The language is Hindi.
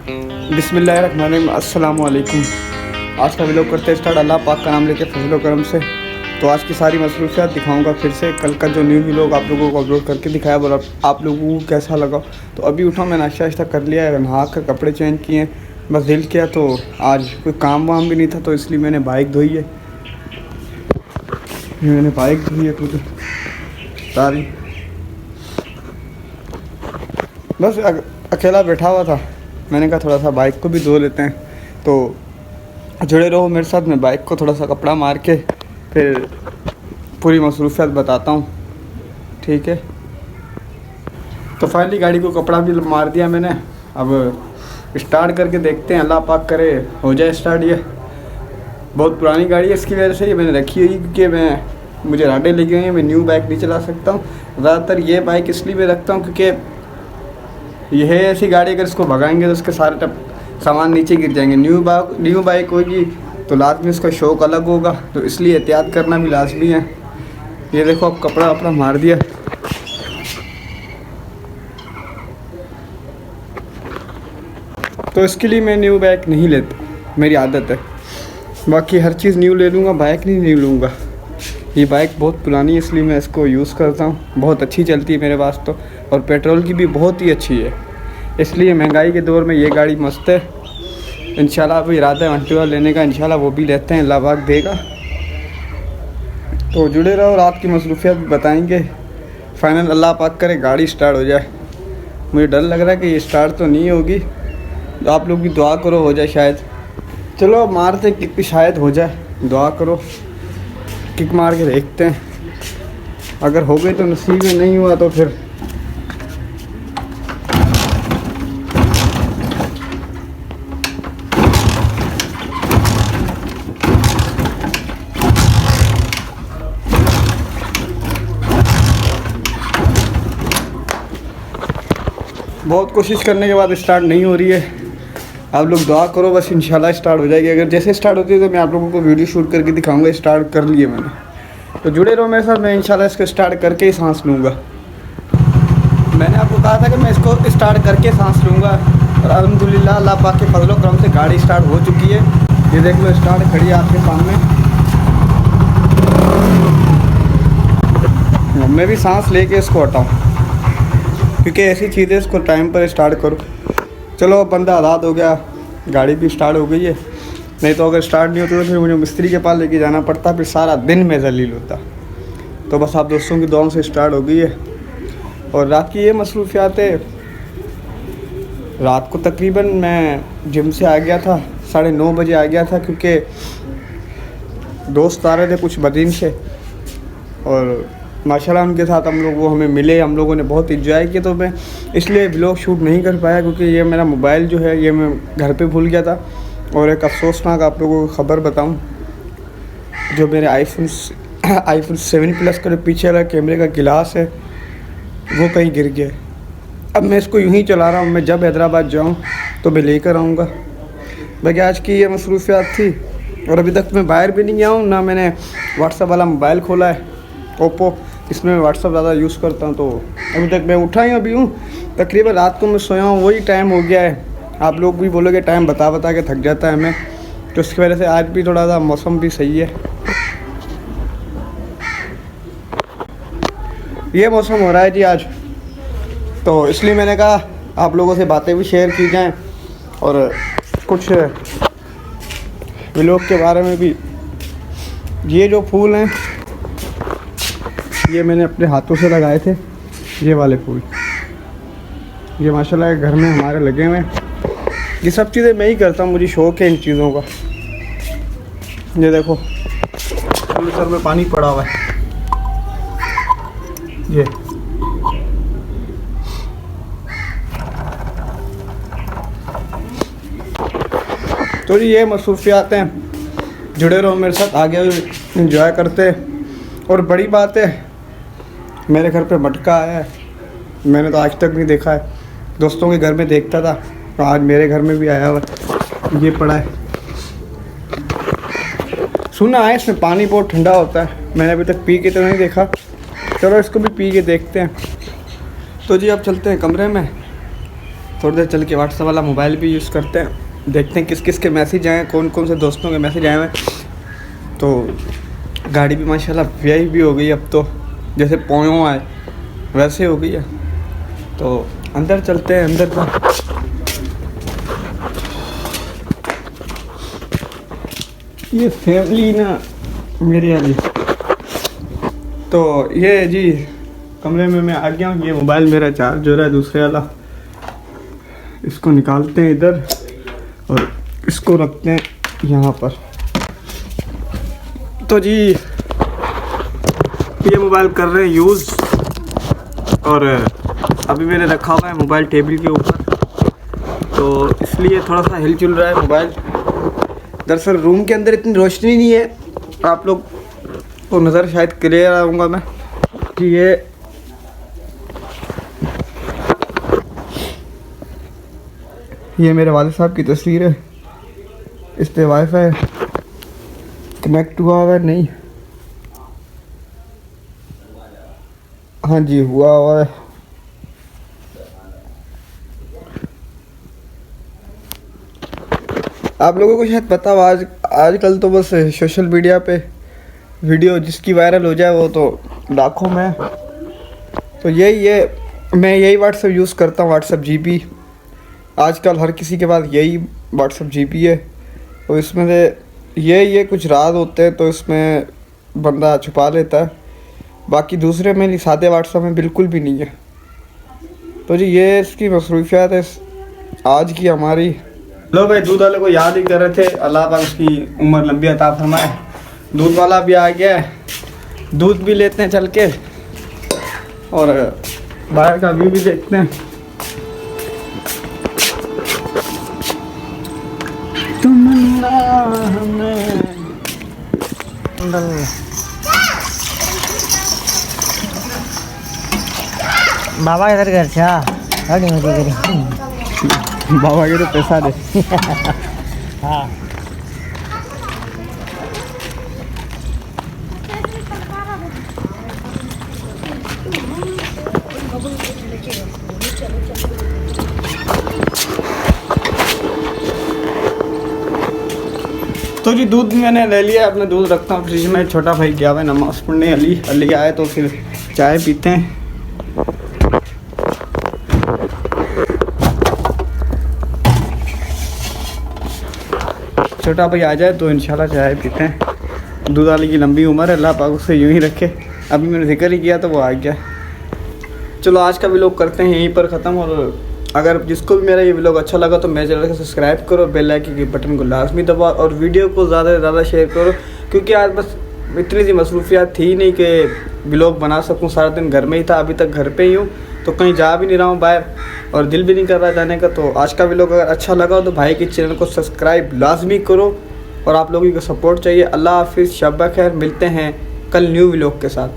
बिस्मिल्लाहिर्रहमानिर्रहीम, अस्सलामुअलैकुम। आज का व्लॉग करते हैं स्टार्ट अल्लाह पाक का नाम लेके फजल करम से। तो आज की सारी मसरूफियात दिखाऊंगा फिर से। कल का जो न्यू व्लॉग आप लोगों को अपलोड करके दिखाया और आप लोगों को कैसा लगा। तो अभी उठा, मैं नाश्ता कर लिया है, नहा कर कपड़े चेंज किए, बस दिल किया। तो आज कोई काम वाम भी नहीं था, तो इसलिए मैंने बाइक धोई है। मैंने बाइक धोई है खुद सारी, बस अकेला बैठा हुआ था। मैंने कहा थोड़ा सा बाइक को भी धो लेते हैं। तो जुड़े रहो मेरे साथ। मैं बाइक को थोड़ा सा कपड़ा मार के फिर पूरी मसरूफियात बताता हूँ, ठीक है। तो फाइनली गाड़ी को कपड़ा भी मार दिया मैंने। अब स्टार्ट करके देखते हैं, अल्लाह पाक करे हो जाए स्टार्ट। ये बहुत पुरानी गाड़ी है, इसकी वजह से ये मैंने रखी हुई, क्योंकि मुझे राडे लगी हुई हैं। मैं न्यू बाइक नहीं चला सकता हूँ। ज़्यादातर ये बाइक इसलिए मैं रखता हूँ क्योंकि यह है ऐसी गाड़ी, अगर इसको भगाएंगे तो उसके सारे सामान नीचे गिर जाएंगे। न्यू बाइक होगी तो लाजमी उसका शौक अलग होगा, तो इसलिए एहतियात करना भी लाजमी है। ये देखो, अब कपड़ा अपना मार दिया। तो इसके लिए मैं न्यू बाइक नहीं लेता, मेरी आदत है। बाकी हर चीज़ न्यू ले लूँगा, बाइक नहीं न्यू लूँगा। ये बाइक बहुत पुरानी है, इसलिए मैं इसको यूज़ करता हूँ। बहुत अच्छी चलती है मेरे पास तो, और पेट्रोल की भी बहुत ही अच्छी है। इसलिए महंगाई के दौर में ये गाड़ी मस्त है। इंशाल्लाह अभी इरादा है एक्टिवा लेने का, इंशाल्लाह वो भी लेते हैं, अल्लाह पाक देगा। तो जुड़े रहो, रात की मसरूफियत बताएंगे। फाइनल अल्लाह पाक करे गाड़ी स्टार्ट हो जाए। मुझे डर लग रहा है कि ये स्टार्ट तो नहीं होगी, तो आप लोग भी दुआ करो हो जाए शायद। चलो मारते किक, शायद हो जाए। दुआ करो, किक मार के देखते हैं। अगर हो गई तो नसीब में, नहीं हुआ तो फिर बहुत कोशिश करने के बाद स्टार्ट नहीं हो रही है। आप लोग दुआ करो, बस इंशाल्लाह स्टार्ट हो जाएगी। अगर जैसे स्टार्ट होती है तो मैं आप लोगों को वीडियो शूट करके दिखाऊंगा। स्टार्ट कर लिए मैंने, तो जुड़े रहो मेरे साथ। मैं इंशाल्लाह इसको स्टार्ट करके ही सांस लूँगा। मैंने आपको कहा था कि मैं इसको स्टार्ट करके सांस लूँगा, और अल्हम्दुलिल्लाह अल्लाह पाक के फजल करम से गाड़ी स्टार्ट हो चुकी है। ये देख लो, स्टार्ट खड़ी है आपके सामने। मैं भी सांस लेके इसको हटाऊँ, क्योंकि ऐसी चीज़ें इसको टाइम पर स्टार्ट करो। चलो अब बंदा आज़ाद हो गया, गाड़ी भी स्टार्ट हो गई है। नहीं तो अगर स्टार्ट नहीं होती तो फिर मुझे मिस्त्री के पास लेके जाना पड़ता, फिर सारा दिन मैं जलील होता। तो बस आप दोस्तों की दुआओं से स्टार्ट हो गई है। और रात की ये मसरूफियात है। रात को तकरीबन मैं जिम से आ गया था, 9:30 बजे आ गया था, क्योंकि दोस्त आ रहे थे कुछ बदीन से, और माशाल्लाह उनके साथ वो हमें मिले, हम लोगों ने बहुत इंजॉय किया। तो मैं इसलिए व्लॉग शूट नहीं कर पाया, क्योंकि ये मेरा मोबाइल जो है ये मैं घर पे भूल गया था। और एक अफसोसनाक आप लोगों को ख़बर बताऊं, जो मेरे आईफोन 7 प्लस का जो पीछे वाला कैमरे का गिलास है वो कहीं गिर गया। अब मैं इसको यूँ ही चला रहा हूँ। मैं जब हैदराबाद जाऊँ तो मैं लेकर आऊँगा। बाकी आज की ये मसरूफियात थी, और अभी तक मैं बाहर भी नहीं गया हूँ, ना मैंने व्हाट्सअप वाला मोबाइल खोला है ओप्पो। इसमें मैं व्हाट्सअप ज़्यादा यूज़ करता हूँ। तो अभी तक मैं उठा ही अभी हूँ। तकरीबन रात को मैं सोया हूँ, वही टाइम हो गया है। आप लोग भी बोलोगे टाइम बता के थक जाता है हमें, तो इसकी वजह से आज भी थोड़ा सा मौसम भी सही है। ये मौसम हो रहा है जी आज, तो इसलिए मैंने कहा आप लोगों से बातें भी शेयर की जाएँ, और कुछ व्लॉग के बारे में भी। ये जो फूल हैं ये मैंने अपने हाथों से लगाए थे, ये वाले फूल। ये माशाल्लाह घर में हमारे लगे हुए हैं। ये सब चीज़ें मैं ही करता हूँ, मुझे शौक़ है इन चीज़ों का। ये देखो सर में पानी पड़ा हुआ है। ये तो ये मसरूफियात हैं। जुड़े रहो मेरे साथ, आगे इंजॉय करते। और बड़ी बात है, मेरे घर पे मटका आया है, मैंने तो आज तक नहीं देखा है। दोस्तों के घर में देखता था, तो आज मेरे घर में भी आया हुआ। ये पड़ा है, सुना है इसमें पानी बहुत ठंडा होता है। मैंने अभी तक पी के तो नहीं देखा, चलो इसको भी पी के देखते हैं। तो जी अब चलते हैं कमरे में। थोड़ी देर चल के व्हाट्सएप वाला मोबाइल भी यूज़ करते हैं, देखते हैं किस किस के मैसेज आए हैं, कौन कौन से दोस्तों के मैसेज आए हैं। तो गाड़ी भी माशाल्लाह वीआईपी भी हो गई अब तो, जैसे पोयों आए वैसे हो गई है। तो अंदर चलते हैं, अंदर का ये फैमिली ना मेरी वाली। तो ये जी कमरे में मैं आ गया हूँ। ये मोबाइल मेरा चार्ज हो रहा है दूसरे वाला, इसको निकालते हैं इधर और इसको रखते हैं यहाँ पर। तो जी ये मोबाइल कर रहे हैं यूज़, और अभी मैंने रखा हुआ है मोबाइल टेबल के ऊपर, तो इसलिए थोड़ा सा हिल चुल रहा है मोबाइल। दरअसल रूम के अंदर इतनी रोशनी नहीं है, आप लोग को नज़र शायद क्लियर आऊँगा मैं कि ये मेरे वालिद साहब की तस्वीर है। इस पे वाईफाई कनेक्ट हुआ है नहीं? हाँ जी हुआ हुआ है। आप लोगों को शायद पता हो, आजकल तो बस सोशल मीडिया पे वीडियो जिसकी वायरल हो जाए वो तो लाखों में। तो मैं यही व्हाट्सएप यूज़ करता हूँ, व्हाट्सएप जीपी। आजकल हर किसी के पास यही व्हाट्सएप जीपी है। तो इसमें से ये कुछ राज होते हैं तो इसमें बंदा छुपा लेता है, बाकी दूसरे में सादे व्हाट्सएप में बिल्कुल भी नहीं है। तो जी ये इसकी मसरूफियात है आज की हमारी। लो भाई, दूध वाले को याद ही कर रहे थे, अल्लाह पाक उसकी उम्र लंबी अता फरमाए। दूध वाला भी आ गया है, दूध भी लेते हैं चल के और बाहर का व्यू भी देखते हैं। बाबा इधर घर छा गाड़ी में करी बाबा के तो पैसा दे। हाँ तो जी दूध मैंने ले लिया, अपना दूध रखता हूँ फ्रिज में। छोटा भाई गया हुआ है नमाज़ पढ़ने, अली आए तो फिर चाय पीते हैं। छोटा भाई आ जाए तो इंशाल्लाह चाय पीते हैं। दूध वाली की लंबी उम्र है, अल्लाह पाक उसे यूँ ही रखे। अभी मैंने जिक्र ही किया तो वो आ गया। चलो आज का व्लॉग करते हैं यहीं पर ख़त्म। और अगर जिसको भी मेरा ये व्लॉग अच्छा लगा तो मेरे चैनल को सब्सक्राइब करो, बेल आइकन के बटन को लाजमी दबाओ और वीडियो को ज़्यादा से ज़्यादा शेयर करो, क्योंकि आज बस इतनी सी मसरूफियात थी नहीं कि व्लॉग बना सकूं। सारा दिन घर में ही था, अभी तक घर पे ही हूँ, तो कहीं जा भी नहीं रहा हूँ बाहर और दिल भी नहीं कर रहा जाने का। तो आज का व्लॉग अगर अच्छा लगा तो भाई के चैनल को सब्सक्राइब लाजमी करो और आप लोगों को सपोर्ट चाहिए। अल्लाह हाफिज़, शब खैर, मिलते हैं कल न्यू व्लॉग के साथ।